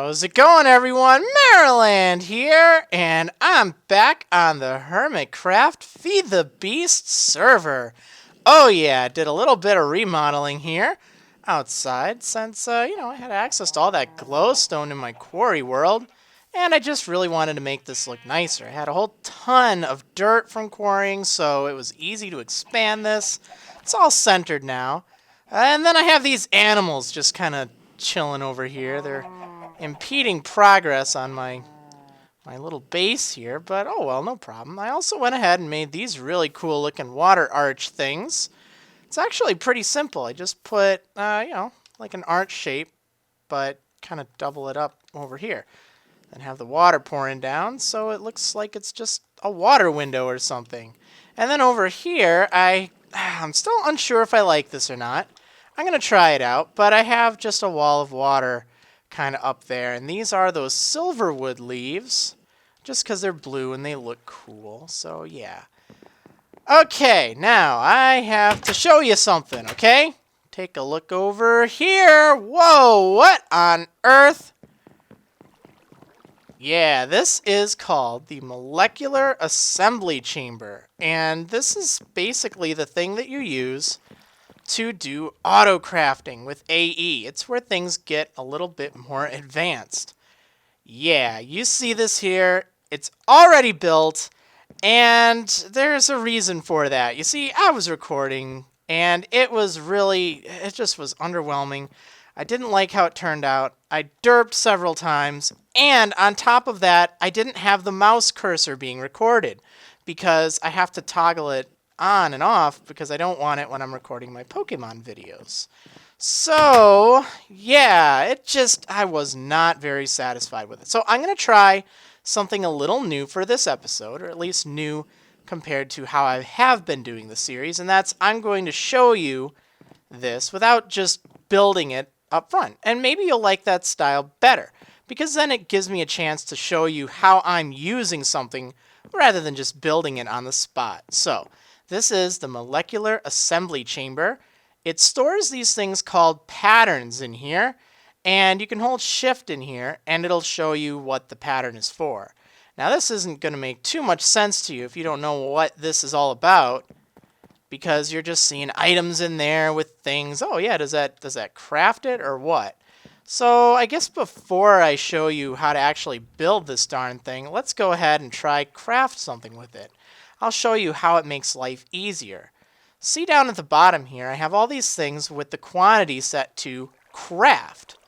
How's it going, everyone? Marriland here, and I'm back on the Hermitcraft Feed the Beast server. Oh yeah, did a little bit of remodeling here outside since, I had access to all that glowstone in my quarry world, and I just really wanted to make this look nicer. I had a whole ton of dirt from quarrying, so it was easy to expand this. It's all centered now. And then I have these animals just kind of chilling over here. They're impeding progress on my little base here, but oh well, no problem. I also went ahead and made these really cool looking water arch things. It's actually pretty simple. I just put, like an arch shape, but kind of double it up over here. And have the water pouring down, so it looks like it's just a water window or something. And then over here, I'm still unsure if I like this or not. I'm going to try it out, but I have just a wall of water kind of up there. And these are those silverwood leaves, just because they're blue and they look cool. So, yeah. Okay, now I have to show you something, okay? Take a look over here. Whoa, what on earth? Yeah, this is called the Molecular Assembly Chamber. And this is basically the thing that you use to do auto crafting with AE. It's where things get a little bit more advanced. Yeah, you see this here. It's already built, and there's a reason for that. You see, I was recording, and it just was underwhelming. I didn't like how it turned out. I derped several times, and on top of that, I didn't have the mouse cursor being recorded because I have to toggle it on and off because I don't want it when I'm recording my Pokemon videos. So, yeah, I was not very satisfied with it. So I'm going to try something a little new for this episode, or at least new compared to how I have been doing the series, and that's I'm going to show you this without just building it up front. And maybe you'll like that style better, because then it gives me a chance to show you how I'm using something rather than just building it on the spot. So, this is the Molecular Assembly Chamber. It stores these things called patterns in here, and you can hold shift in here, and it'll show you what the pattern is for. Now, this isn't going to make too much sense to you if you don't know what this is all about, because you're just seeing items in there with things. Oh yeah, does that craft it or what? So I guess before I show you how to actually build this darn thing, let's go ahead and try craft something with it. I'll show you how it makes life easier. See down at the bottom here, I have all these things with the quantity set to craft.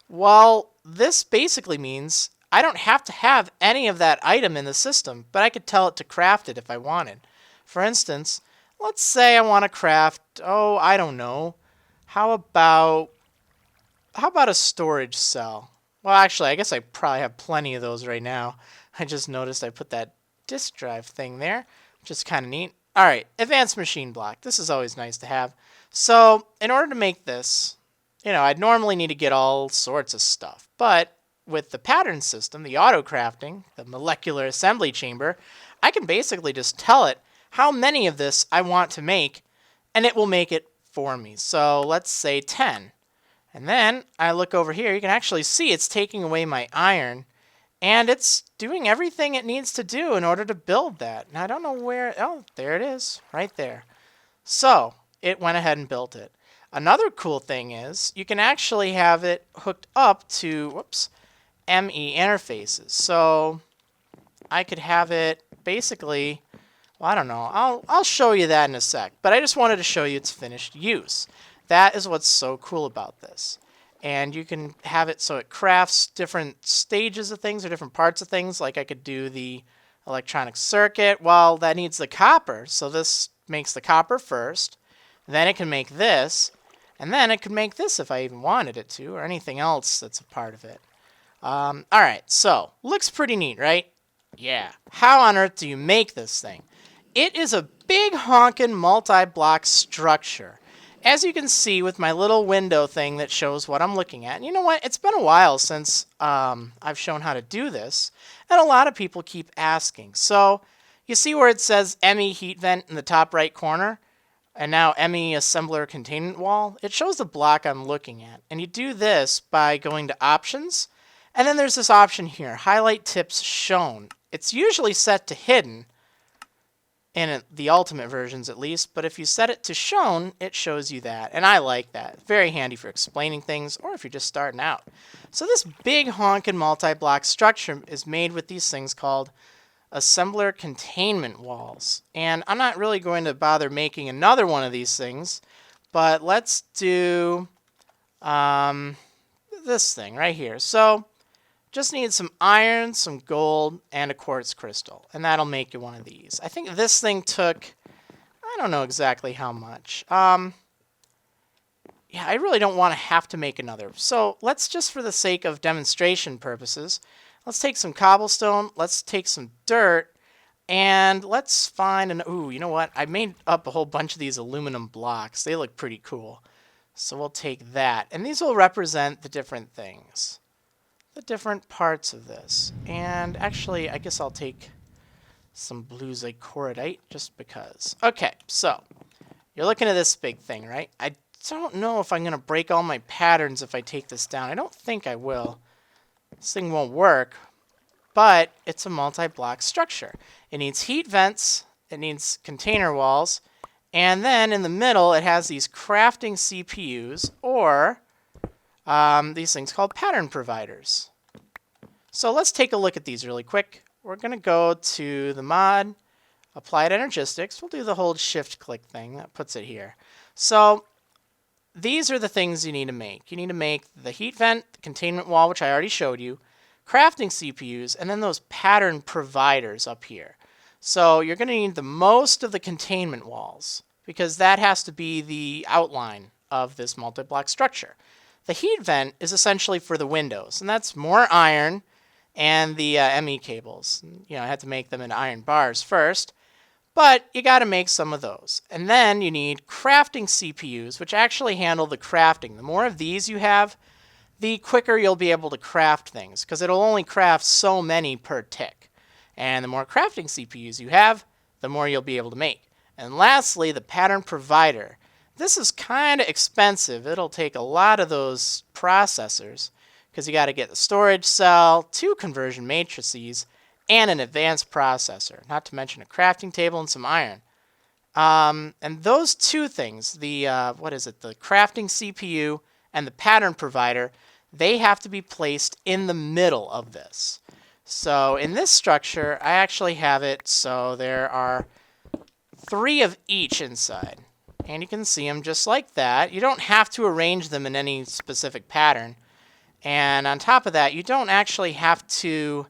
Well, this basically means I don't have to have any of that item in the system, but I could tell it to craft it if I wanted. For instance, let's say I want to craft, I don't know, how about a storage cell? Well, actually, I guess I probably have plenty of those right now. I just noticed I put that disk drive thing there, which is kind of neat. All right, advanced machine block. This is always nice to have. So in order to make this, I'd normally need to get all sorts of stuff. But with the pattern system, the auto crafting, the molecular assembly chamber, I can basically just tell it how many of this I want to make, and it will make it for me. So let's say 10. And then I look over here, you can actually see it's taking away my iron, and it's doing everything it needs to do in order to build that. And I don't know where, there it is, right there. So it went ahead and built it. Another cool thing is you can actually have it hooked up to, ME interfaces. So I could have it basically, well, I don't know. I'll show you that in a sec. But I just wanted to show you its finished use. That is what's so cool about this. And you can have it so it crafts different stages of things or different parts of things. Like I could do the electronic circuit. Well, that needs the copper. So this makes the copper first. Then it can make this. And then it could make this if I even wanted it to, or anything else that's a part of it. All right, so looks pretty neat, right? Yeah. How on earth do you make this thing? It is a big honkin' multi-block structure. As you can see with my little window thing that shows what I'm looking at. And you know what? It's been a while since I've shown how to do this. And a lot of people keep asking. So you see where it says ME heat vent in the top right corner? And now ME assembler containment wall? It shows the block I'm looking at. And you do this by going to options And then there's this option here, highlight tips shown. It's usually set to hidden, in the ultimate versions at least, but if you set it to shown, it shows you that. And I like that. It's very handy for explaining things or if you're just starting out. So this big honkin' multi-block structure is made with these things called assembler containment walls. And I'm not really going to bother making another one of these things, but let's do this thing right here. So just need some iron, some gold, and a quartz crystal, and that'll make you one of these. I think this thing took, I don't know exactly how much. Yeah, I really don't want to have to make another. So let's just, for the sake of demonstration purposes, let's take some cobblestone, let's take some dirt, and let's find an, ooh, you know what? I made up a whole bunch of these aluminum blocks. They look pretty cool. So we'll take that, and these will represent the different things. The different parts of this. And actually, I guess I'll take some blue zycoridite just because. Okay, so you're looking at this big thing, right? I don't know if I'm going to break all my patterns if I take this down. I don't think I will. This thing won't work, but it's a multi-block structure. It needs heat vents, it needs container walls, and then in the middle it has these crafting CPUs, or these things called pattern providers. So let's take a look at these really quick. We're going to go to the mod, Applied Energistics. We'll do the hold shift click thing. That puts it here. So these are the things you need to make. You need to make the heat vent, the containment wall, which I already showed you, crafting CPUs, and then those pattern providers up here. So you're going to need the most of the containment walls because that has to be the outline of this multi-block structure. The heat vent is essentially for the windows, and that's more iron and the ME cables. You know, I had to make them in iron bars first, but you got to make some of those. And then you need crafting CPUs, which actually handle the crafting. The more of these you have, the quicker you'll be able to craft things, because it'll only craft so many per tick. And the more crafting CPUs you have, the more you'll be able to make. And lastly, the pattern provider. This is kind of expensive. It'll take a lot of those processors because you got to get the storage cell, 2 conversion matrices, and an advanced processor, not to mention a crafting table and some iron. And those 2 things, the the crafting CPU and the pattern provider, they have to be placed in the middle of this. So in this structure, I actually have it so there are 3 of each inside. And you can see them just like that. You don't have to arrange them in any specific pattern. And on top of that, you don't actually have to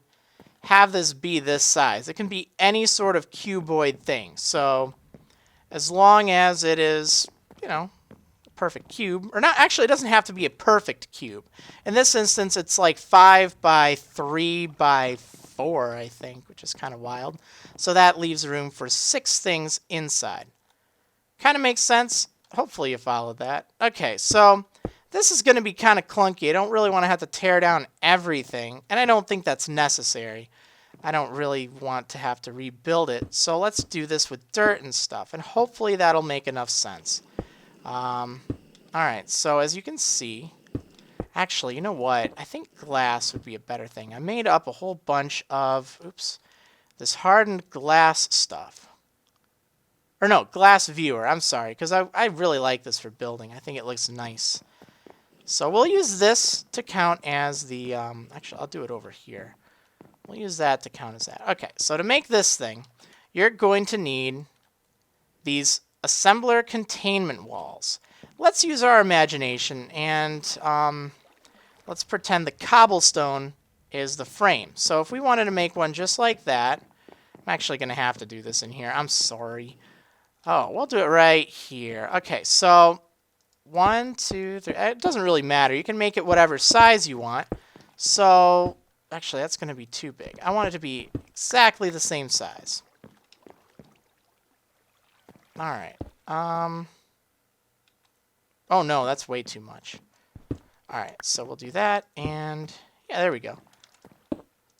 have this be this size. It can be any sort of cuboid thing. So as long as it is, you know, a perfect cube, or not, actually it doesn't have to be a perfect cube. In this instance, it's like 5 by 3 by 4, I think, which is kind of wild. So that leaves room for 6 things inside. Kind of makes sense. Hopefully you followed that. Okay, so this is going to be kind of clunky. I don't really want to have to tear down everything, and I don't think that's necessary. I don't really want to have to rebuild it. So let's do this with dirt and stuff, and hopefully that'll make enough sense. Alright, so as you can see, actually, you know what? I think glass would be a better thing. I made up a whole bunch of, this hardened glass stuff. Or no, glass viewer, I'm sorry, because I really like this for building. I think it looks nice. So we'll use this to count as the, actually I'll do it over here. We'll use that to count as that. Okay, so to make this thing, you're going to need these assembler containment walls. Let's use our imagination and let's pretend the cobblestone is the frame. So if we wanted to make one just like that, I'm actually going to have to do this in here. I'm sorry. Oh, we'll do it right here. Okay, so 1, 2, 3. It doesn't really matter. You can make it whatever size you want. So, actually, that's going to be too big. I want it to be exactly the same size. All right. Oh, no, that's way too much. All right, so we'll do that, and yeah, there we go.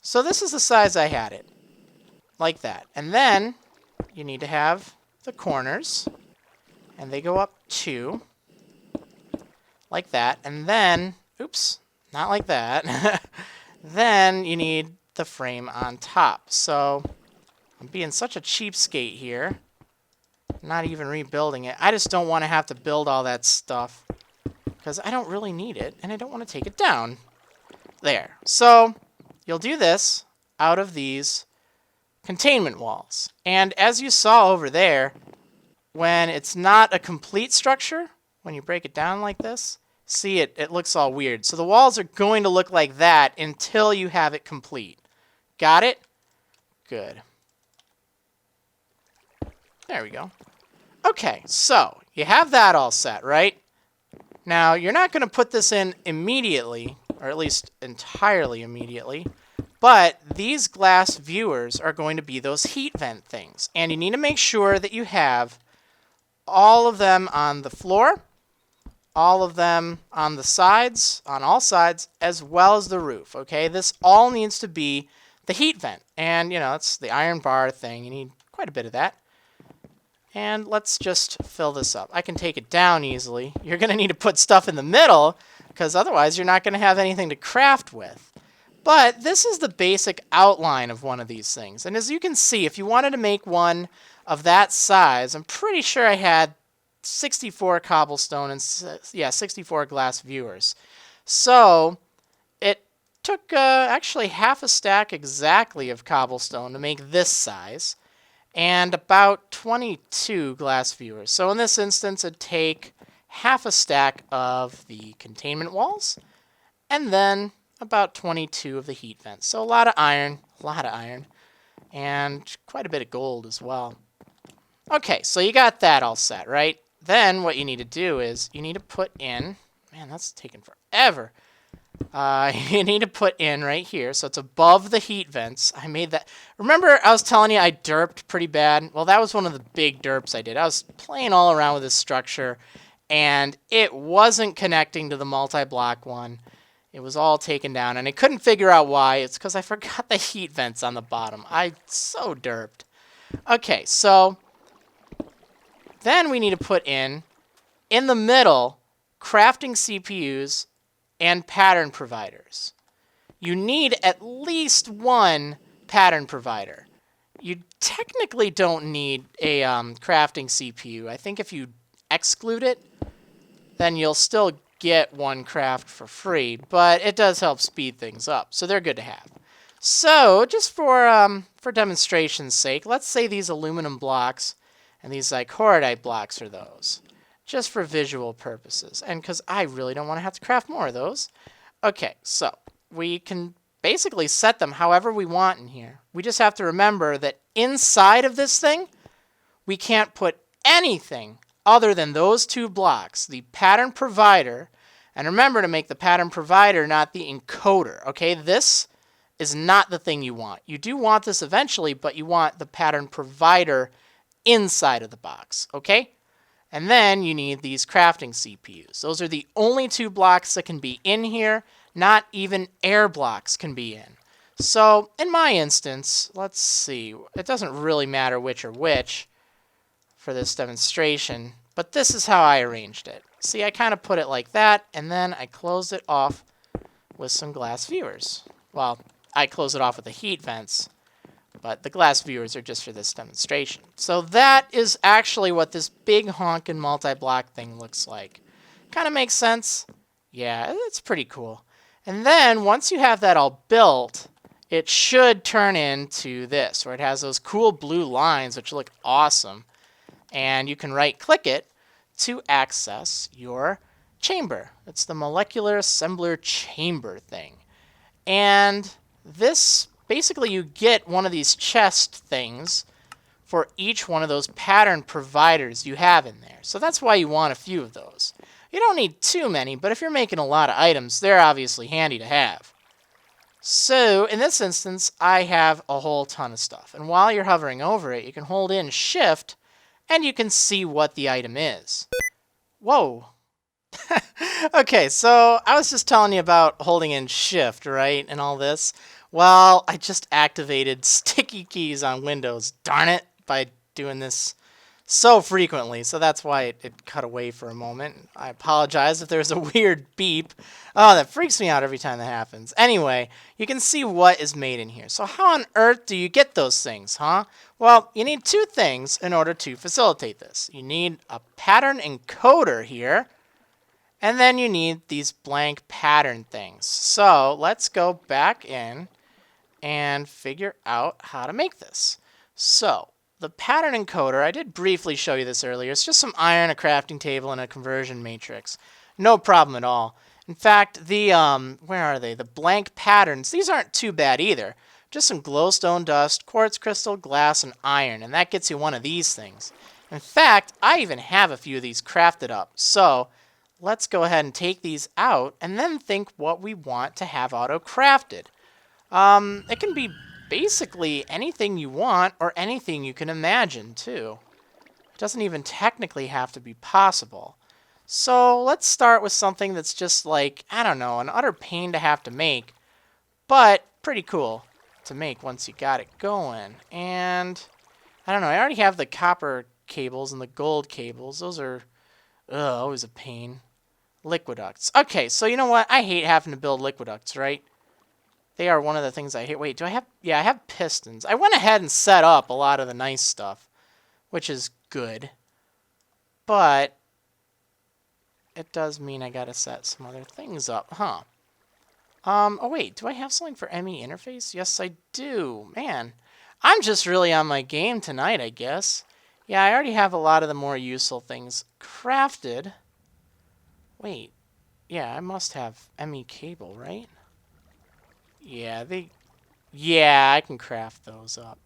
So this is the size I had it, like that. And then you need to have the corners, and they go up 2, like that. And then, oops, not like that. Then you need the frame on top. So I'm being such a cheapskate here. Not even rebuilding it. I just don't want to have to build all that stuff because I don't really need it and I don't want to take it down. There. So you'll do this out of these containment walls. And as you saw over there, when it's not a complete structure, when you break it down like this, see it looks all weird. So the walls are going to look like that until you have it complete. Got it? Good. There we go. Okay, so you have that all set, right? Now, you're not going to put this in immediately, or at least entirely immediately, but these glass viewers are going to be those heat vent things. And you need to make sure that you have all of them on the floor, all of them on the sides, on all sides, as well as the roof, okay? This all needs to be the heat vent. And, you know, it's the iron bar thing. You need quite a bit of that. And let's just fill this up. I can take it down easily. You're going to need to put stuff in the middle because otherwise you're not going to have anything to craft with. But this is the basic outline of one of these things. And as you can see, if you wanted to make one of that size, I'm pretty sure I had 64 cobblestone and 64 glass viewers. So it took actually half a stack exactly of cobblestone to make this size. And about 22 glass viewers. So in this instance, it'd take half a stack of the containment walls, and then about 22 of the heat vents. So a lot of iron, and quite a bit of gold as well. Okay, so you got that all set, right? Then what you need to do is you need to put in, man, that's taking forever. You need to put in right here, so it's above the heat vents. I made that. Remember I was telling you I derped pretty bad? Well, that was one of the big derps I did. I was playing all around with this structure, and it wasn't connecting to the multi-block one. It was all taken down, and I couldn't figure out why. It's because I forgot the heat vents on the bottom. I so derped. Okay, so then we need to put in the middle, crafting CPUs and pattern providers. You need at least one pattern provider. You technically don't need a crafting CPU. I think if you exclude it, then you'll still get one craft for free, but it does help speed things up, so they're good to have. So just for demonstration's sake, let's say these aluminum blocks and these chlorite blocks are those. Just for visual purposes, and because I really don't want to have to craft more of those. Okay, so we can basically set them however we want in here. We just have to remember that inside of this thing, we can't put anything other than those two blocks, the pattern provider, and remember to make the pattern provider not the encoder, okay? This is not the thing you want. You do want this eventually, but you want the pattern provider inside of the box, okay? And then you need these crafting CPUs. Those are the only two blocks that can be in here. Not even air blocks can be in. So in my instance, let's see. It doesn't really matter which or which for this demonstration, but this is how I arranged it. See, I kind of put it like that, and then I closed it off with some glass viewers. Well, I close it off with the heat vents, but the glass viewers are just for this demonstration. So that is actually what this big honkin' multi-block thing looks like. Kind of makes sense? Yeah, it's pretty cool. And then once you have that all built, it should turn into this, where it has those cool blue lines, which look awesome. And you can right-click it to access your chamber. It's the molecular assembler chamber thing. And this, basically you get one of these chest things for each one of those pattern providers you have in there. So that's why you want a few of those. You don't need too many, but if you're making a lot of items, they're obviously handy to have. So in this instance, I have a whole ton of stuff. And while you're hovering over it, you can hold in Shift, and you can see what the item is. Whoa. Okay, so I was just telling you about holding in Shift, right, and all this. Well, I just activated sticky keys on Windows, darn it, by doing this so frequently, so that's why it cut away for a moment. I apologize if there's a weird beep. Oh, that freaks me out every time that happens. Anyway, you can see what is made in here. So how on earth do you get those things, huh? Well, you need two things in order to facilitate this. You need a pattern encoder here, and then you need these blank pattern things. So let's go back in and figure out how to make this. So the pattern encoder, I did briefly show you this earlier. It's just some iron, a crafting table, and a conversion matrix. No problem at all. In fact, the, where are they? The blank patterns, these aren't too bad either. Just some glowstone dust, quartz crystal, glass, and iron, and that gets you one of these things. In fact, I even have a few of these crafted up. So let's go ahead and take these out and then think what we want to have auto-crafted. It can be basically anything you want or anything you can imagine, too. It doesn't even technically have to be possible. So let's start with something that's just like, I don't know, an utter pain to have to make, but pretty cool to make once you got it going. And I don't know, I already have the copper cables and the gold cables. Those are always a pain. Liquiducts. Okay, so you know what? I hate having to build liquiducts, right? They are one of the things I hate. Wait, do I have... Yeah, I have pistons. I went ahead and set up a lot of the nice stuff, which is good. But it does mean I gotta set some other things up, huh? Oh wait, do I have something for ME interface? Yes, I do. Man, I'm just really on my game tonight, I guess. Yeah, I already have a lot of the more useful things crafted. Wait, yeah, I must have ME cable, right? Yeah, I can craft those up.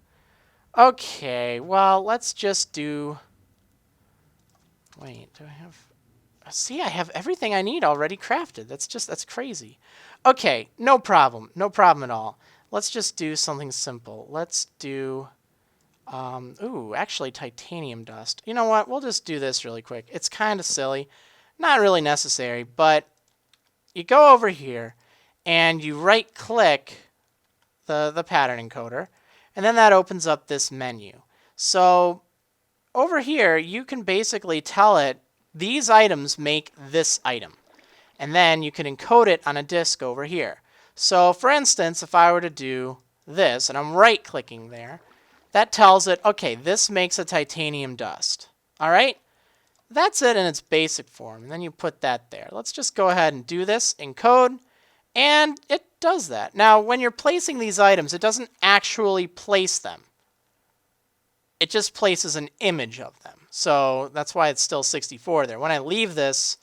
Okay, well, let's just do... Wait, do I have... See, I have everything I need already crafted. That's crazy. Okay, no problem. No problem at all. Let's just do something simple. Let's do... ooh, actually titanium dust. You know what? We'll just do this really quick. It's kind of silly. Not really necessary, but you go over here and you right-click the pattern encoder, and then that opens up this menu. So over here, you can basically tell it, these items make this item. And then you can encode it on a disk over here. So for instance, if I were to do this, and I'm right-clicking there, that tells it, okay, this makes a titanium dust. All right? That's it in its basic form, and then you put that there. Let's just go ahead and do this, encode, and it does that. Now, when you're placing these items, it doesn't actually place them. It just places an image of them. So that's why it's still 64 there. When I leave this,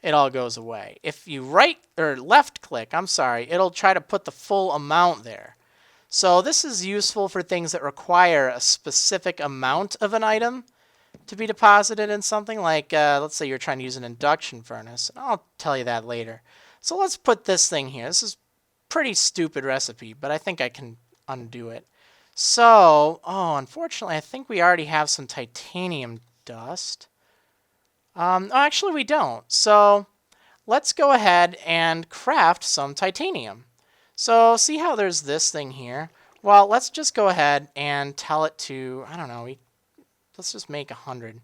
it all goes away. If you right or left click, it'll try to put the full amount there. So this is useful for things that require a specific amount of an item to be deposited in something like, let's say you're trying to use an induction furnace. I'll tell you that later. So let's put this thing here. This is a pretty stupid recipe, but I think I can undo it. So, unfortunately, I think we already have some titanium dust. Actually, we don't. So let's go ahead and craft some titanium. So see how there's this thing here? Well, let's just go ahead and tell it to, I don't know, let's just make 100.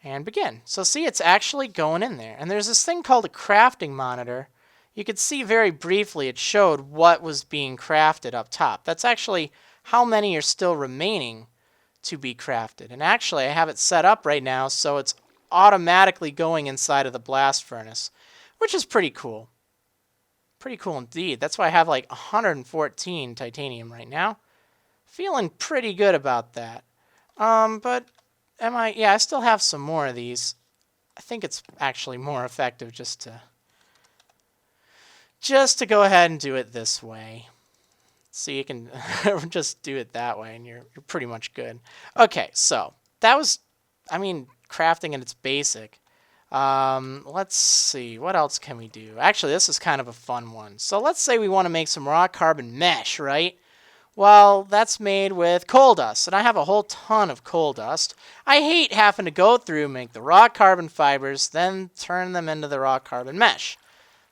And begin. So see, it's actually going in there. And there's this thing called a crafting monitor. You could see very briefly it showed what was being crafted up top. That's actually how many are still remaining to be crafted. And actually, I have it set up right now so it's automatically going inside of the blast furnace, which is pretty cool. Pretty cool indeed. That's why I have like 114 titanium right now. Feeling pretty good about that. But yeah, I still have some more of these. I think it's actually more effective just to go ahead and do it this way. So you can just do it that way and you're pretty much good. Okay, so that was, crafting in its basic. Let's see, what else can we do? Actually, this is kind of a fun one. So let's say we want to make some raw carbon mesh, right? Well, that's made with coal dust, and I have a whole ton of coal dust. I hate having to go through, make the raw carbon fibers, then turn them into the raw carbon mesh.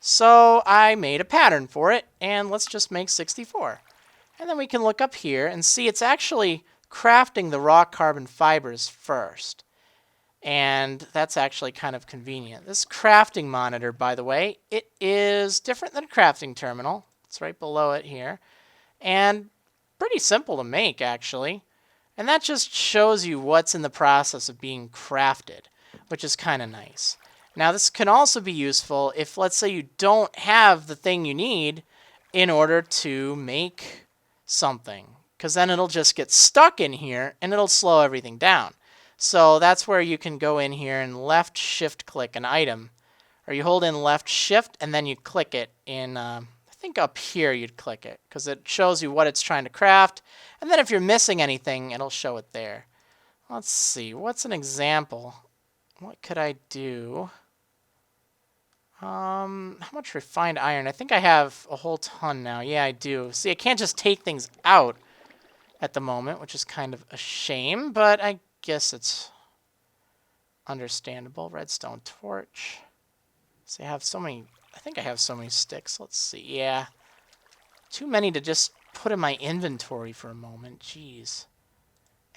So I made a pattern for it, and let's just make 64. And then we can look up here and see it's actually crafting the raw carbon fibers first. And that's actually kind of convenient. This crafting monitor, by the way, it is different than a crafting terminal. It's right below it here. And pretty simple to make, actually. And that just shows you what's in the process of being crafted, which is kind of nice. Now, this can also be useful if, let's say, you don't have the thing you need in order to make something, because then it'll just get stuck in here and it'll slow everything down. So that's where you can go in here and left shift click an item, or you hold in left shift and then you click it in, I think up here you'd click it, because it shows you what it's trying to craft. And then if you're missing anything, it'll show it there. Let's see, what's an example? What could I do? How much refined iron? I think I have a whole ton now. Yeah, I do. See, I can't just take things out at the moment, which is kind of a shame, but I guess it's understandable. Redstone torch. See, I have so many, I think I have so many sticks. Let's see. Yeah. Too many to just put in my inventory for a moment. Jeez.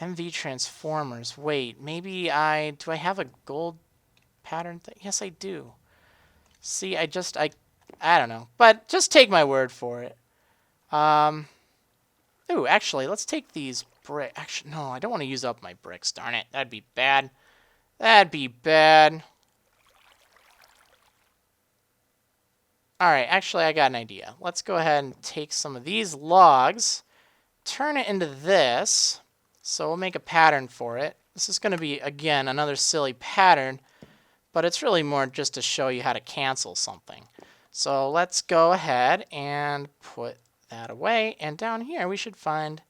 MV transformers. Wait, maybe do I have a gold pattern thing? Yes, I do. See, I don't know. But just take my word for it. Ooh, actually, let's take these bricks. Actually, no, I don't want to use up my bricks. Darn it. That'd be bad. That'd be bad. Alright, actually, I got an idea. Let's go ahead and take some of these logs, turn it into this. So we'll make a pattern for it. This is going to be, again, another silly pattern, but it's really more just to show you how to cancel something. So let's go ahead and put that away. And down here, we should find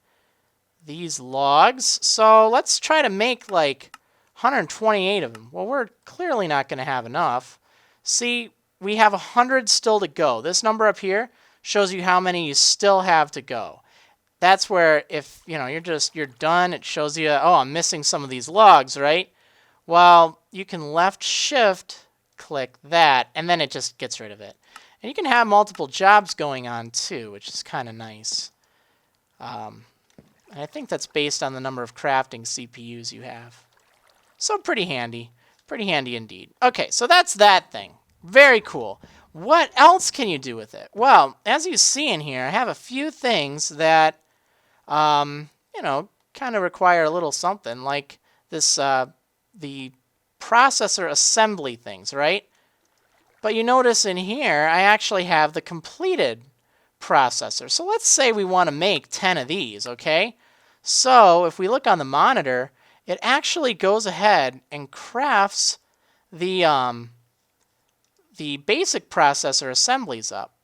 these logs. So let's try to make like 128 of them. Well, we're clearly not going to have enough. See, we have 100 still to go. This number up here shows you how many you still have to go. That's where if, you're done, it shows you, oh, I'm missing some of these logs, right? Well, you can left shift click that, and then it just gets rid of it. And you can have multiple jobs going on too, which is kind of nice. And I think that's based on the number of crafting CPUs you have. So pretty handy. Pretty handy indeed. Okay, so that's that thing. Very cool. What else can you do with it? Well, as you see in here, I have a few things that, kind of require a little something, like this, the processor assembly things, right? But you notice in here, I actually have the completed processor. So let's say we want to make 10 of these, okay? So if we look on the monitor, it actually goes ahead and crafts the basic processor assemblies up,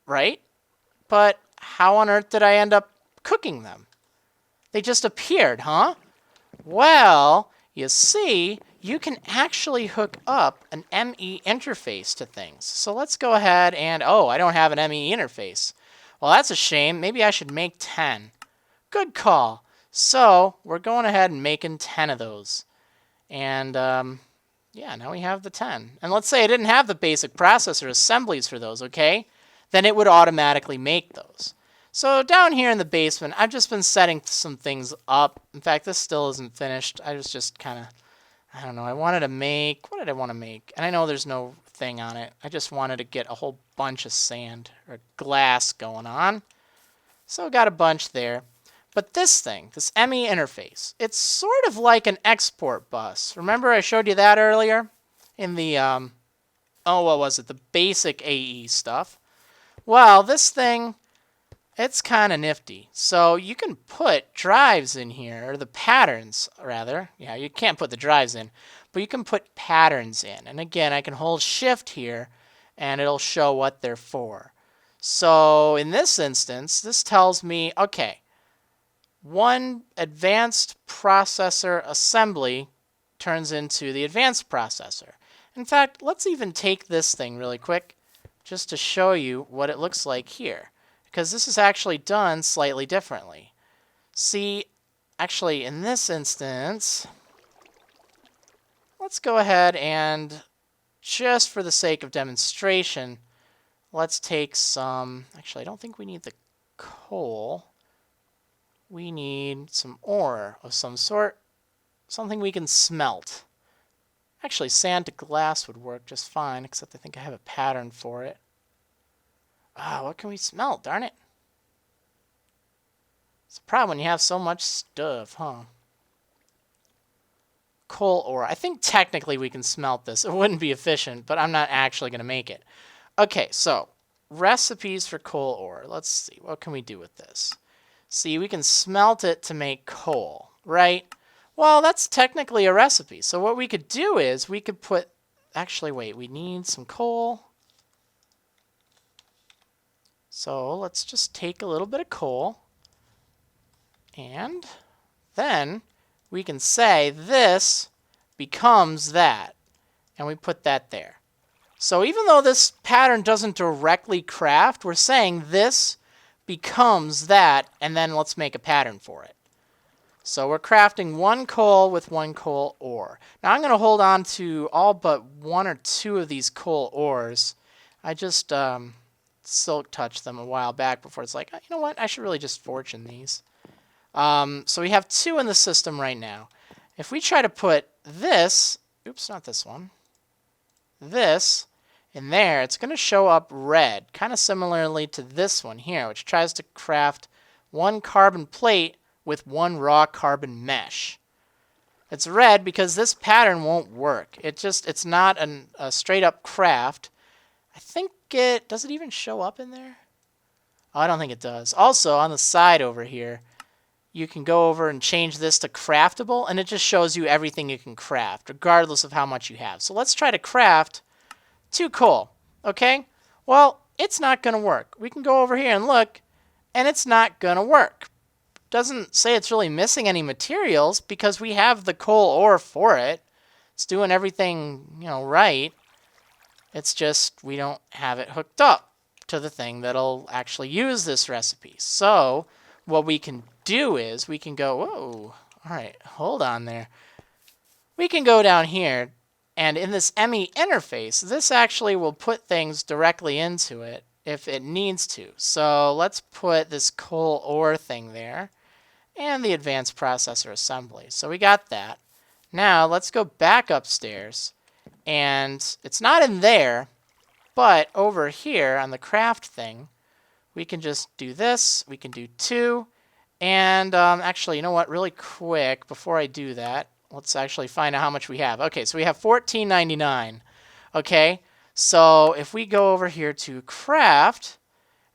right? But how on earth did I end up cooking them? They just appeared, huh? Well, you see, you can actually hook up an ME interface to things. So let's go ahead and, oh, I don't have an ME interface. Well, that's a shame. Maybe I should make 10. Good call. So we're going ahead and making 10 of those. And, yeah, now we have the 10. And let's say I didn't have the basic processor assemblies for those, okay? Then it would automatically make those. So down here in the basement, I've just been setting some things up. In fact, this still isn't finished. I was just kind of, I don't know, I wanted to make, what did I want to make? And I know there's no thing on it. I just wanted to get a whole bunch of sand or glass going on. So I got a bunch there. But this thing, this ME interface, it's sort of like an export bus. Remember I showed you that earlier in the, what was it? The basic AE stuff. Well, this thing, it's kind of nifty. So you can put drives in here, or the patterns, rather. Yeah, you can't put the drives in, but you can put patterns in. And again, I can hold shift here, and it'll show what they're for. So in this instance, this tells me, okay, one advanced processor assembly turns into the advanced processor. In fact, let's even take this thing really quick just to show you what it looks like here, because this is actually done slightly differently. See, actually in this instance, let's go ahead and, just for the sake of demonstration, let's take some, actually I don't think we need the coal. we need some ore of some sort, something we can smelt. Actually, sand to glass would work just fine, except I think I have a pattern for it. What can we smelt? Darn it. It's a problem when you have so much stuff, huh? Coal ore. I think technically we can smelt this. It wouldn't be efficient, but I'm not actually going to make it. Okay, so recipes for coal ore. Let's see. What can we do with this? See, we can smelt it to make coal, right? Well, that's technically a recipe. So what we could do is we could put... Actually, wait. We need some coal. So let's just take a little bit of coal. And then we can say this becomes that. And we put that there. So even though this pattern doesn't directly craft, we're saying this becomes that, and then let's make a pattern for it. So we're crafting one coal with one coal ore. Now I'm going to hold on to all but one or two of these coal ores. I just silk touched them a while back before it's like, you know what, I should really just fortune these. So we have two in the system right now. If we try to put this, oops, not this one, this in there, it's going to show up red, kind of similarly to this one here, which tries to craft one carbon plate with one raw carbon mesh. It's red because this pattern won't work. It's not a straight up craft. I think does it even show up in there? Oh, I don't think it does. Also, on the side over here, you can go over and change this to craftable, and it just shows you everything you can craft, regardless of how much you have. So let's try to craft 2 coal, okay? Well, it's not going to work. We can go over here and look, and it's not going to work. Doesn't say it's really missing any materials because we have the coal ore for it. It's doing everything, right. It's just we don't have it hooked up to the thing that'll actually use this recipe. So what we can do is we can go, whoa, all right, hold on there. We can go down here, and in this ME interface, this actually will put things directly into it if it needs to. So let's put this coal ore thing there and the advanced processor assembly. So we got that. Now let's go back upstairs, and it's not in there, but over here on the craft thing, we can just do this. We can do 2. And actually, you know what? Really quick, before I do that, let's actually find out how much we have. Okay, so we have $14.99. Okay, so if we go over here to craft,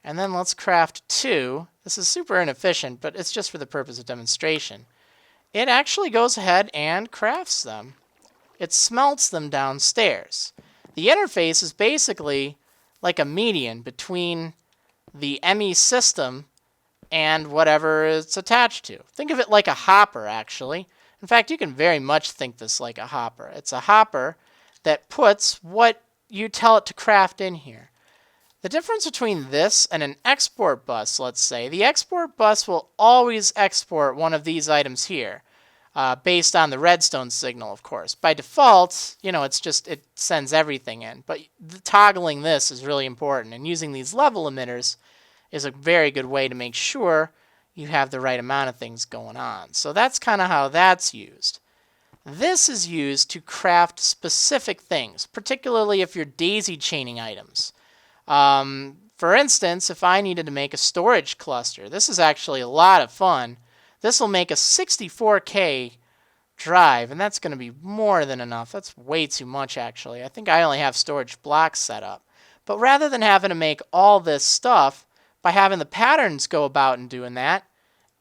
and then let's craft 2. This is super inefficient, but it's just for the purpose of demonstration. It actually goes ahead and crafts them. It smelts them downstairs. The interface is basically like a median between the ME system and whatever it's attached to. Think of it like a hopper, actually. In fact, you can very much think this like a hopper. It's a hopper that puts what you tell it to craft in here. The difference between this and an export bus, let's say, the export bus will always export one of these items here, based on the redstone signal, of course. By default, it sends everything in. But toggling this is really important, and using these level emitters is a very good way to make sure you have the right amount of things going on. So that's kind of how that's used. This is used to craft specific things, particularly if you're daisy chaining items. For instance, if I needed to make a storage cluster, this is actually a lot of fun. This will make a 64K drive, and that's going to be more than enough. That's way too much, actually. I think I only have storage blocks set up. But rather than having to make all this stuff, by having the patterns go about and doing that,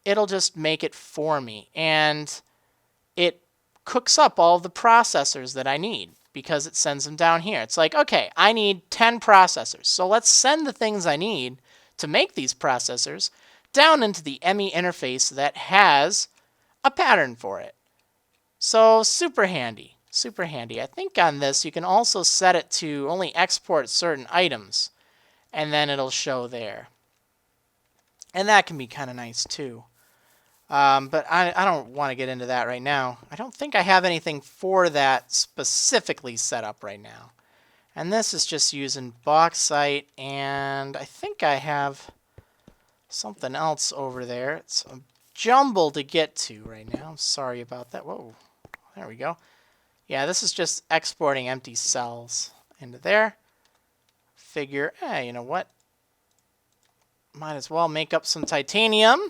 it'll just make it for me. And it cooks up all the processors that I need because it sends them down here. It's like, okay, I need 10 processors. So let's send the things I need to make these processors down into the ME interface that has a pattern for it. So super handy, super handy. I think on this you can also set it to only export certain items, and then it'll show there. And that can be kind of nice too. But I don't want to get into that right now. I don't think I have anything for that specifically set up right now. And this is just using bauxite, and I think I have something else over there. It's a jumble to get to right now. I'm sorry about that. Whoa, there we go. Yeah, this is just exporting empty cells into there. Figure, hey, you know what? Might as well make up some titanium.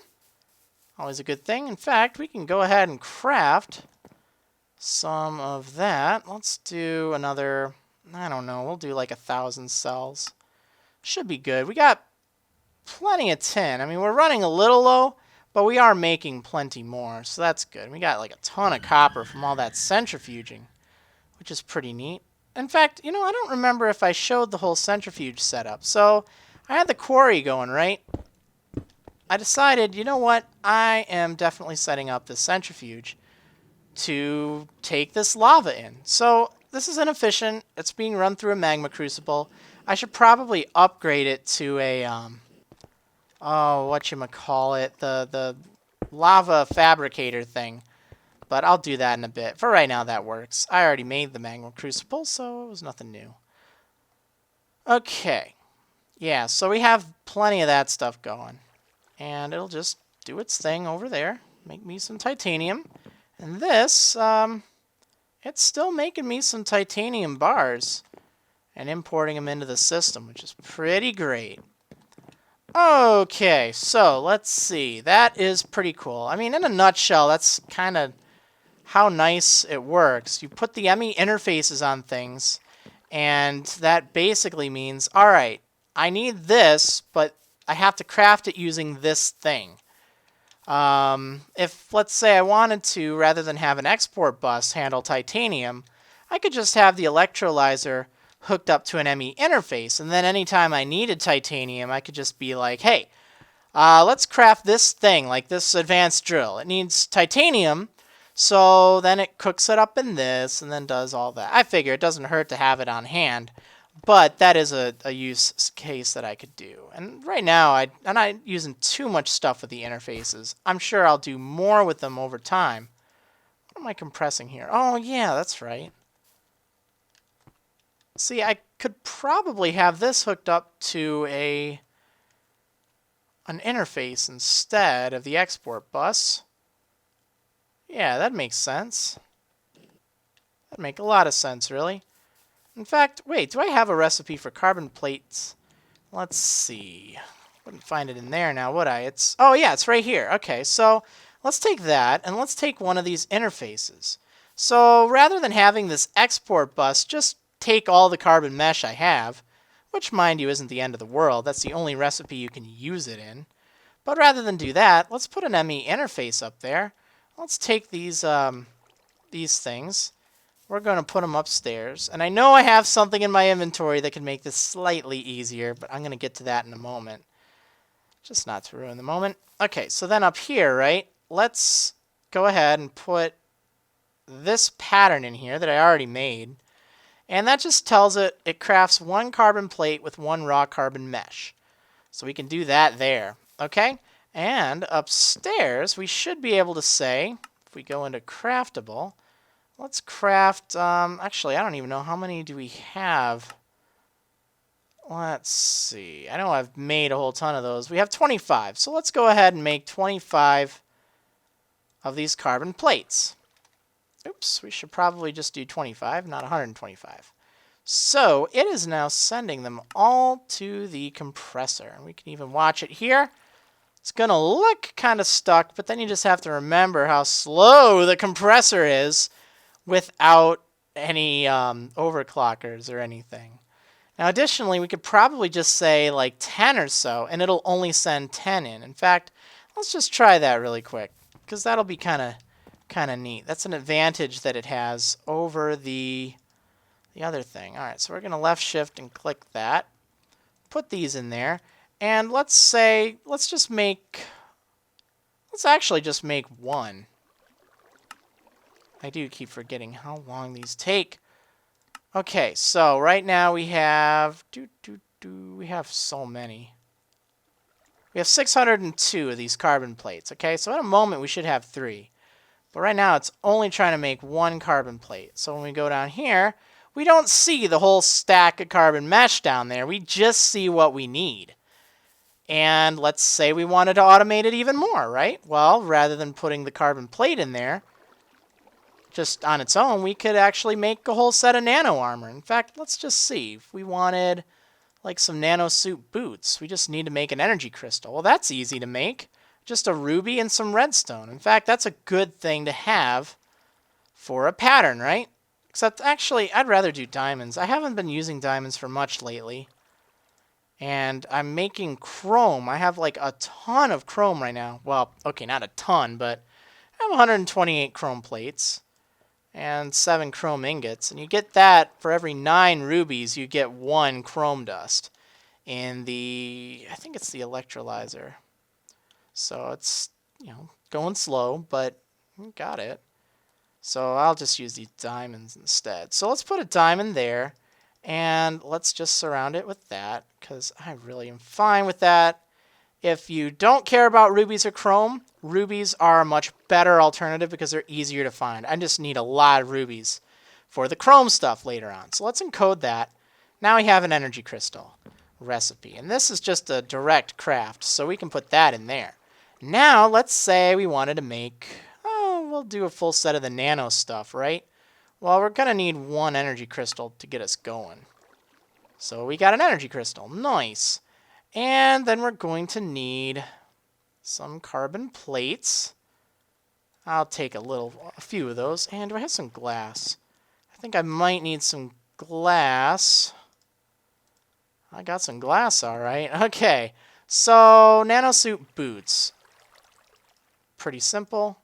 Always a good thing. In fact, we can go ahead and craft some of that. Let's do another, I don't know, we'll do like 1,000 cells. Should be good. We got plenty of tin. I mean, we're running a little low, but we are making plenty more, so that's good. We got like a ton of copper from all that centrifuging, which is pretty neat. In fact, you know, I don't remember if I showed the whole centrifuge setup. So I had the quarry going, right? I decided, you know what? I am definitely setting up this centrifuge to take this lava in. So this is inefficient. It's being run through a magma crucible. I should probably upgrade it to a, whatchamacallit, the lava fabricator thing. But I'll do that in a bit. For right now, that works. I already made the magma crucible, so it was nothing new. Okay. Yeah, so we have plenty of that stuff going. And it'll just do its thing over there. Make me some titanium. And this, it's still making me some titanium bars. And importing them into the system, which is pretty great. Okay, so let's see. That is pretty cool. I mean, in a nutshell, that's kind of how nice it works. You put the ME interfaces on things, and that basically means, all right, I need this, but I have to craft it using this thing. If, let's say, I wanted to, rather than have an export bus handle titanium, I could just have the electrolyzer hooked up to an ME interface, and then anytime I needed titanium, I could just be like, hey, let's craft this thing, like this advanced drill. It needs titanium, so then it cooks it up in this, and then does all that. I figure it doesn't hurt to have it on hand, but that is a use case that I could do. And right now, I'm not using too much stuff with the interfaces. I'm sure I'll do more with them over time. What am I compressing here? Oh, yeah, that's right. See, I could probably have this hooked up to an interface instead of the export bus. Yeah, that makes sense. That'd make a lot of sense, really. In fact, wait, do I have a recipe for carbon plates? Let's see. Wouldn't find it in there now, would I? Oh yeah, it's right here. Okay, so let's take that, and let's take one of these interfaces. So rather than having this export bus just take all the carbon mesh I have, which, mind you, isn't the end of the world. That's the only recipe you can use it in. But rather than do that, let's put an ME interface up there. Let's take these things. We're going to put them upstairs. And I know I have something in my inventory that can make this slightly easier, but I'm going to get to that in a moment. Just not to ruin the moment. Okay, so then up here, right, let's go ahead and put this pattern in here that I already made. And that just tells it crafts one carbon plate with one raw carbon mesh. So we can do that there, okay? And upstairs, we should be able to say, if we go into craftable, let's craft, actually, I don't even know how many do we have. Let's see. I know I've made a whole ton of those. We have 25. So let's go ahead and make 25 of these carbon plates. Oops, we should probably just do 25, not 125. So it is now sending them all to the compressor. And we can even watch it here. It's going to look kind of stuck, but then you just have to remember how slow the compressor is without any overclockers or anything. Now, additionally, we could probably just say like 10 or so, and it'll only send 10 in. In fact, let's just try that really quick, because that'll be kind of neat. That's an advantage that it has over the other thing. All right, so we're going to left shift and click that. Put these in there. And let's actually just make one. I do keep forgetting how long these take. Okay, so right now we have we have so many. We have 602 of these carbon plates. Okay, so in a moment we should have 3. But right now it's only trying to make 1 carbon plate. So when we go down here, we don't see the whole stack of carbon mesh down there. We just see what we need. And let's say we wanted to automate it even more, right? Well, rather than putting the carbon plate in there, just on its own, we could actually make a whole set of nano armor. In fact, let's just see. If we wanted like some nano suit boots, we just need to make an energy crystal. Well, that's easy to make. Just a ruby and some redstone. In fact, that's a good thing to have for a pattern, right? Except, actually, I'd rather do diamonds. I haven't been using diamonds for much lately. And I'm making chrome. I have like a ton of chrome right now. Well, okay, not a ton, but I have 128 chrome plates and 7 chrome ingots. And you get that for every 9 rubies, you get 1 chrome dust in the, I think it's the electrolyzer. So it's, going slow, but got it. So I'll just use these diamonds instead. So let's put a diamond there. And let's just surround it with that, because I really am fine with that. If you don't care about rubies or chrome, rubies are a much better alternative because they're easier to find. I just need a lot of rubies for the chrome stuff later on. So let's encode that. Now we have an energy crystal recipe. And this is just a direct craft, so we can put that in there. Now let's say we wanted to make, we'll do a full set of the nano stuff, right? Well, we're going to need 1 energy crystal to get us going. So we got an energy crystal. Nice. And then we're going to need some carbon plates. I'll take a few of those. And do I have some glass? I think I might need some glass. I got some glass, all right. Okay. So, nanosuit boots. Pretty simple.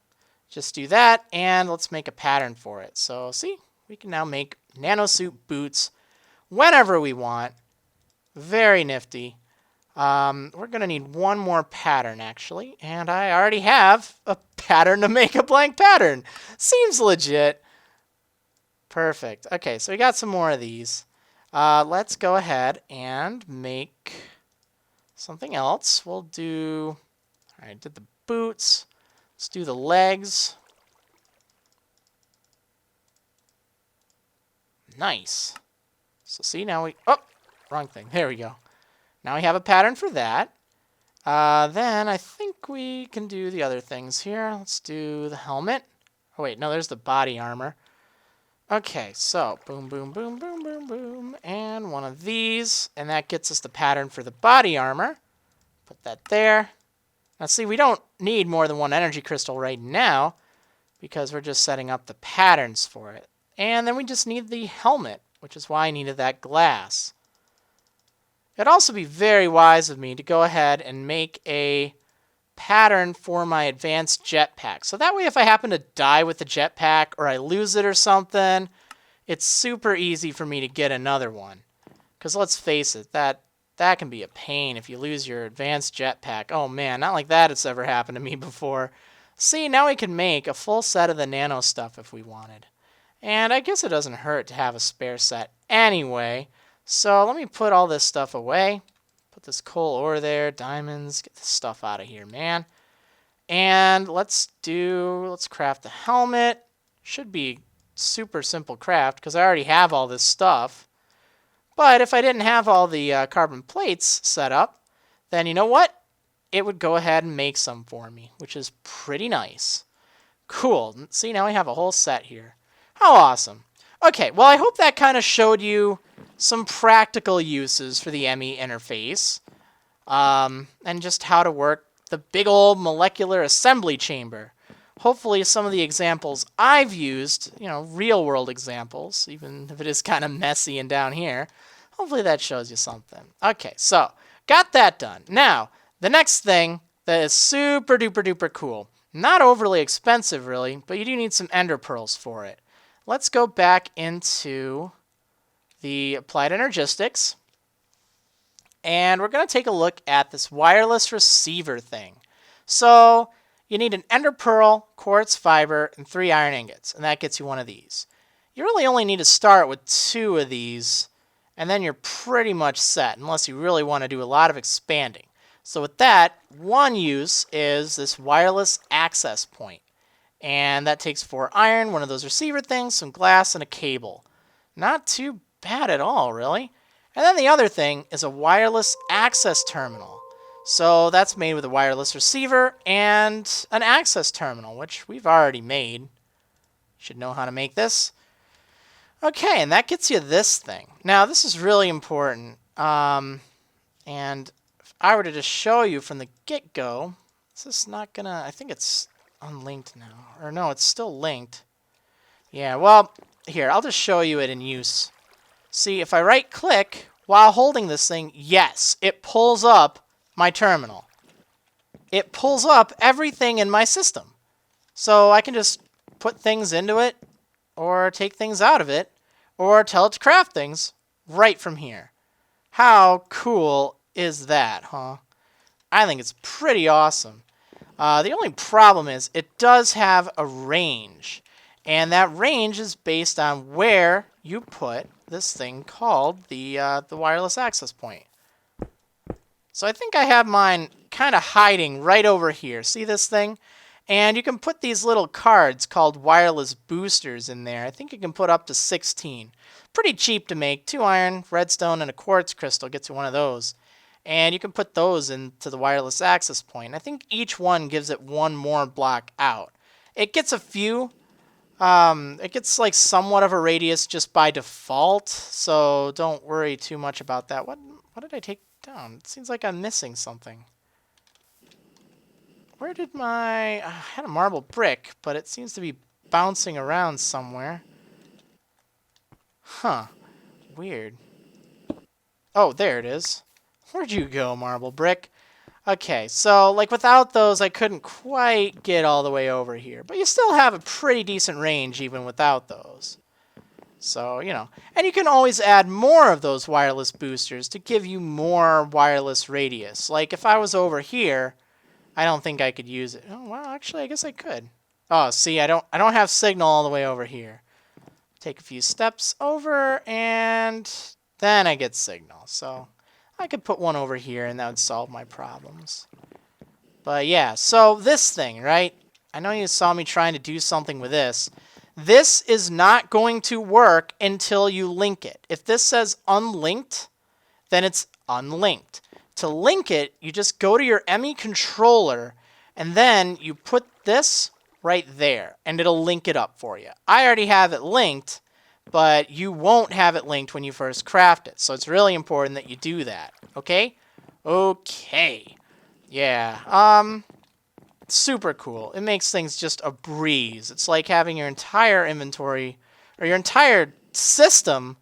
Just do that, and let's make a pattern for it. So, see, we can now make nanosuit boots whenever we want. Very nifty. We're going to need 1 more pattern, actually, and I already have a pattern to make a blank pattern. Seems legit. Perfect. Okay, so we got some more of these. Let's go ahead and make something else. We'll do, all right, did the boots. Let's do the legs. Nice. So see, now wrong thing. There we go. Now we have a pattern for that. Then I think we can do the other things here. Let's do the helmet. Oh, wait, no, there's the body armor. Okay, so boom, boom, boom, boom, boom, boom. And 1 of these. And that gets us the pattern for the body armor. Put that there. Now see, we don't need more than 1 energy crystal right now because we're just setting up the patterns for it. And then we just need the helmet, which is why I needed that glass. It'd also be very wise of me to go ahead and make a pattern for my advanced jetpack. So that way if I happen to die with the jetpack or I lose it or something, it's super easy for me to get another one. Because let's face it, that can be a pain if you lose your advanced jetpack. Oh man, not like that it's ever happened to me before. See, now we can make a full set of the nano stuff if we wanted. And I guess it doesn't hurt to have a spare set anyway. So let me put all this stuff away. Put this coal ore there, diamonds, get this stuff out of here, man. And let's craft the helmet. Should be super simple craft because I already have all this stuff. But if I didn't have all the carbon plates set up, then you know what? It would go ahead and make some for me, which is pretty nice. Cool. See, now we have a whole set here. How awesome. Okay, well, I hope that kind of showed you some practical uses for the ME interface and just how to work the big old molecular assembly chamber. Hopefully some of the examples I've used, real world examples, even if it is kind of messy and down here, hopefully that shows you something. Okay, so got that done. Now, the next thing that is super duper duper cool, not overly expensive really, but you do need some ender pearls for it. Let's go back into the Applied Energistics, and we're going to take a look at this wireless receiver thing. So you need an ender pearl, quartz fiber, and 3 iron ingots, and that gets you 1 of these. You really only need to start with 2 of these, and then you're pretty much set, unless you really want to do a lot of expanding. So with that, one use is this wireless access point. And that takes 4 iron, 1 of those receiver things, some glass, and a cable. Not too bad at all, really. And then the other thing is a wireless access terminal. So that's made with a wireless receiver and an access terminal, which we've already made. Should know how to make this. Okay, and that gets you this thing. Now, this is really important. And if I were to just show you from the get-go, is this not gonna... I think it's unlinked now. Or no, it's still linked. Yeah, well, here, I'll just show you it in use. See, if I right-click while holding this thing, yes, it pulls up my terminal. It pulls up everything in my system. So I can just put things into it, or take things out of it, or tell it to craft things right from here. How cool is that, huh? I think it's pretty awesome. The only problem is it does have a range, and that range is based on where you put this thing called the wireless access point. So I think I have mine kind of hiding right over here. See this thing? And you can put these little cards called wireless boosters in there. I think you can put up to 16. Pretty cheap to make. 2 iron, redstone, and a quartz crystal gets you one of those. And you can put those into the wireless access point. I think each one gives it one more block out. It gets a few. It gets like somewhat of a radius just by default, so don't worry too much about that. What did I take down? It seems like I'm missing something. Where did my... I had a marble brick, but it seems to be bouncing around somewhere. Huh. Weird. Oh, there it is. Where'd you go, marble brick? Okay, so like without those, I couldn't quite get all the way over here. But you still have a pretty decent range even without those. So, you know. And you can always add more of those wireless boosters to give you more wireless radius. Like if I was over here... I don't think I could use it. Oh, well, actually, I guess I could. Oh, see, I don't have signal all the way over here. Take a few steps over, and then I get signal. So I could put one over here, and that would solve my problems. But yeah, so this thing, right? I know you saw me trying to do something with this. This is not going to work until you link it. If this says unlinked, then it's unlinked. To link it, you just go to your ME controller, and then you put this right there, and it'll link it up for you. I already have it linked, but you won't have it linked when you first craft it, so it's really important that you do that, okay? Okay. Yeah, super cool. It makes things just a breeze. It's like having your entire inventory, or your entire system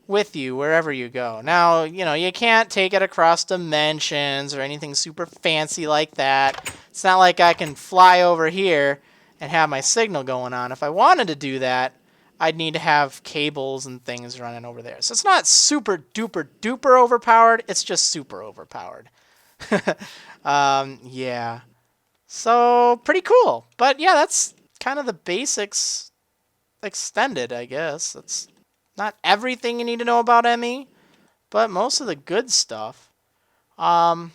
with you wherever you go. Now, you know, you can't take it across dimensions or anything super fancy like that. It's not like I can fly over here and have my signal going on. If I wanted to do that, I'd need to have cables and things running over there. So it's not super duper duper overpowered. It's just super overpowered. Yeah. So pretty cool. But yeah, that's kind of the basics extended, I guess. That's not everything you need to know about ME, but most of the good stuff. A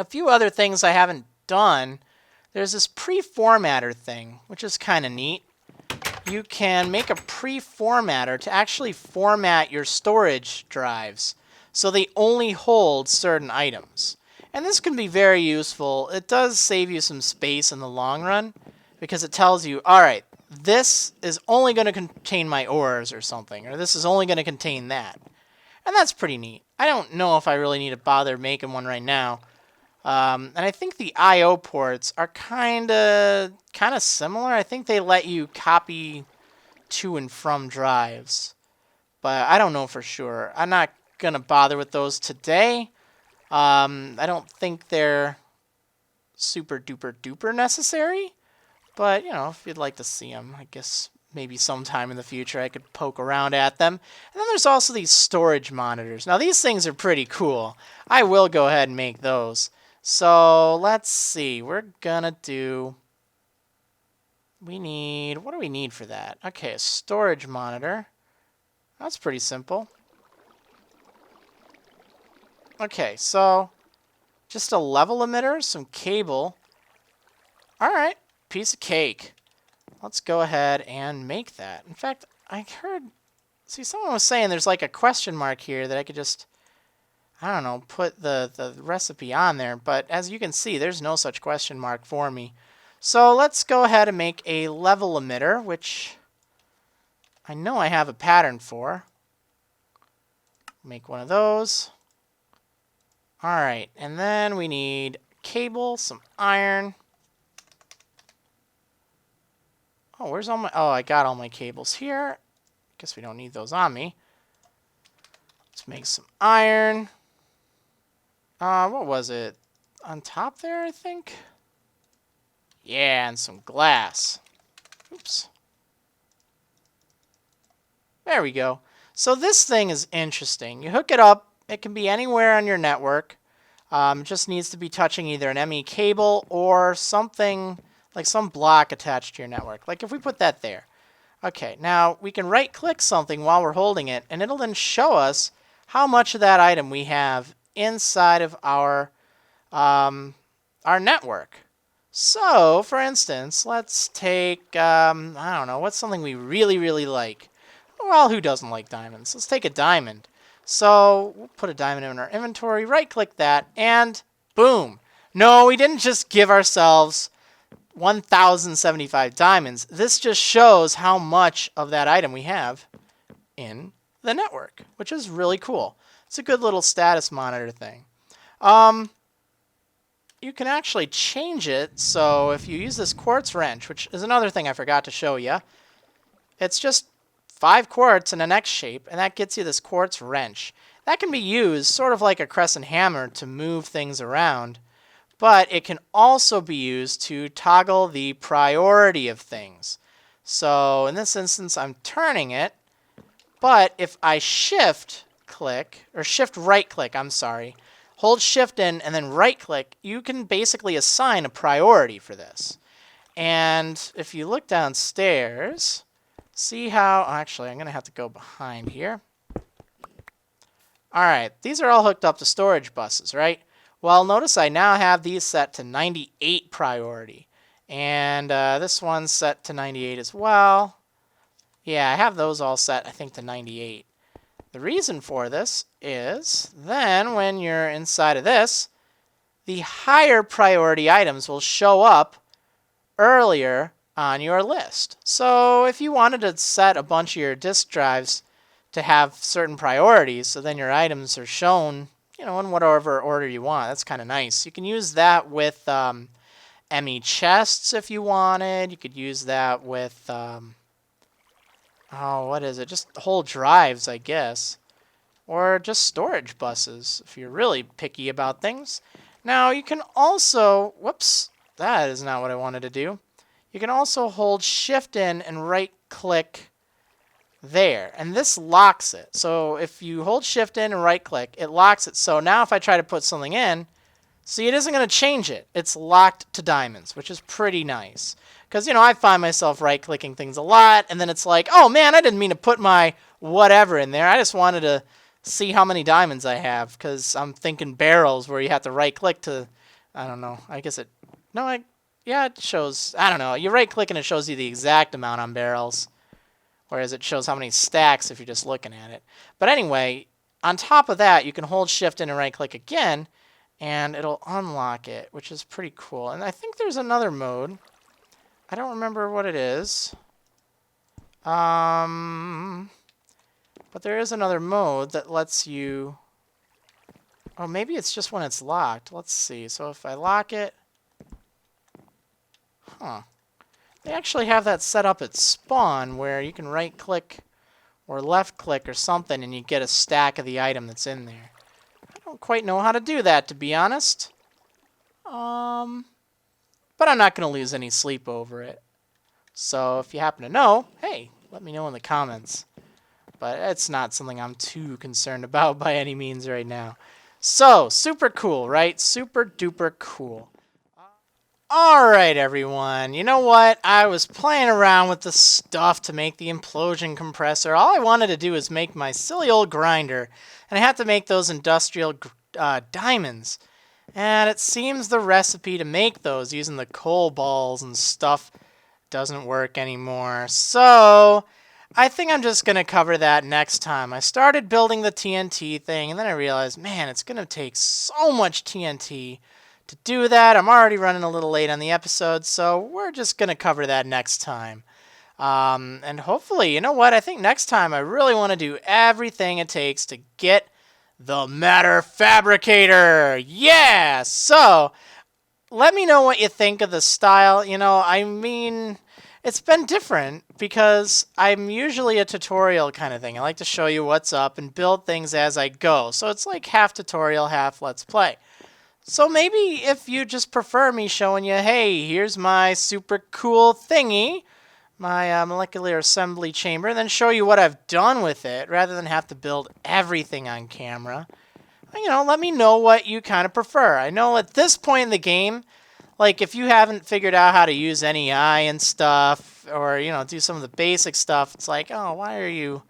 few other things I haven't done. There's this pre-formatter thing, which is kind of neat. You can make a pre-formatter to actually format your storage drives so they only hold certain items. And this can be very useful. It does save you some space in the long run because it tells you, all right, this is only going to contain my ores or something, or this is only going to contain that. And that's pretty neat. I don't know if I really need to bother making one right now. And I think the I/O ports are kind of similar. I think they let you copy to and from drives, but I don't know for sure. I'm not going to bother with those today. I don't think they're super duper duper necessary. But, you know, if you'd like to see them, I guess maybe sometime in the future I could poke around at them. And then there's also these storage monitors. Now, these things are pretty cool. I will go ahead and make those. So, let's see. We're gonna do... what do we need for that? Okay, a storage monitor. That's pretty simple. Okay, so just a level emitter, some cable. All right. Piece of cake. Let's go ahead and make that. In fact, I heard... see, someone was saying there's like a question mark here that I could just... I don't know, put the recipe on there. But as you can see, there's no such question mark for me. So let's go ahead and make a level emitter, which I know I have a pattern for. Make one of those. All right, and then we need cable, some iron. Oh, where's all my... Oh, I got all my cables here. Guess we don't need those on me. Let's make some iron. What was it? On top there, I think? Yeah, and some glass. Oops. There we go. So this thing is interesting. You hook it up. It can be anywhere on your network. It just needs to be touching either an ME cable or something like some block attached to your network. Like if we put that there. Okay, now we can right-click something while we're holding it, and it'll then show us how much of that item we have inside of our network. So, for instance, let's take, I don't know, what's something we really, really like? Well, who doesn't like diamonds? Let's take a diamond. So, we'll put a diamond in our inventory, right-click that, and boom. No, we didn't just give ourselves 1,075 diamonds. This just shows how much of that item we have in the network, which is really cool. It's a good little status monitor thing. You can actually change it, so if you use this quartz wrench, which is another thing I forgot to show you, it's just 5 quartz in an X shape, and that gets you this quartz wrench. That can be used sort of like a crescent hammer to move things around, but it can also be used to toggle the priority of things. So in this instance, I'm turning it, but if I shift right click, hold shift in and then right click, you can basically assign a priority for this. And if you look downstairs, see how, actually I'm going to have to go behind here. All right, these are all hooked up to storage buses, right? Well, notice I now have these set to 98 priority. And this one's set to 98 as well. Yeah, I have those all set, I think, to 98. The reason for this is then when you're inside of this, the higher priority items will show up earlier on your list. So if you wanted to set a bunch of your disk drives to have certain priorities, so then your items are shown, you know, in whatever order you want, that's kind of nice. You can use that with ME chests if you wanted. You could use that with what is it? Just whole drives, I guess. Or just storage buses, if you're really picky about things. Now, you can also... Whoops, that is not what I wanted to do. You can also hold Shift in and right-click there. And this locks it. So if you hold Shift in and right-click, it locks it. So now if I try to put something in, see, it isn't going to change it. It's locked to diamonds, which is pretty nice. Because, you know, I find myself right-clicking things a lot, and then it's like, oh, man, I didn't mean to put my whatever in there. I just wanted to see how many diamonds I have, because I'm thinking barrels where you have to right-click to, I don't know, I guess it, no, yeah, it shows, I don't know, you right-click and it shows you the exact amount on barrels, whereas it shows how many stacks if you're just looking at it. But anyway, on top of that, you can hold Shift in and right-click again, and it'll unlock it, which is pretty cool. And I think there's another mode. I don't remember what it is. But there is another mode that lets you... Oh, maybe it's just when it's locked. Let's see. So if I lock it... Huh. They actually have that set up at spawn where you can right-click or left-click or something and you get a stack of the item that's in there. I don't quite know how to do that, to be honest. But I'm not going to lose any sleep over it. So if you happen to know, hey, let me know in the comments. But it's not something I'm too concerned about by any means right now. So, super cool, right? Super duper cool. Alright, everyone. You know what? I was playing around with the stuff to make the implosion compressor. All I wanted to do is make my silly old grinder. And I had to make those industrial diamonds. And it seems the recipe to make those using the coal balls and stuff doesn't work anymore. So I think I'm just going to cover that next time. I started building the TNT thing, and then I realized, man, it's going to take so much TNT to do that. I'm already running a little late on the episode, so we're just going to cover that next time. And hopefully, you know what? I think next time I really want to do everything it takes to get the Matter Fabricator. Yeah! So, let me know what you think of the style. I mean, it's been different because I'm usually a tutorial kind of thing. I like to show you what's up and build things as I go. So it's like half tutorial, half let's play. So maybe if you just prefer me showing you, hey, here's my super cool thingy, my molecular assembly chamber, and then show you what I've done with it rather than have to build everything on camera. Let me know what you kind of prefer. I know at this point in the game, like if you haven't figured out how to use NEI and stuff, or, do some of the basic stuff, it's like, oh, why are you,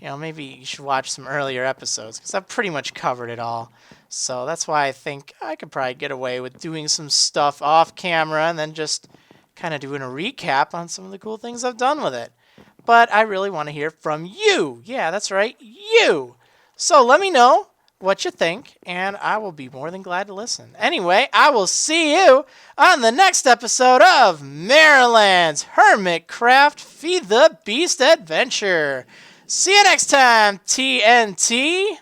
maybe you should watch some earlier episodes, because I've pretty much covered it all. So that's why I think I could probably get away with doing some stuff off camera and then just kind of doing a recap on some of the cool things I've done with it. But I really want to hear from you. Yeah, that's right, you. So let me know what you think, and I will be more than glad to listen. Anyway, I will see you on the next episode of Marriland's Hermitcraft Feed the Beast Adventure. See you next time, TNT.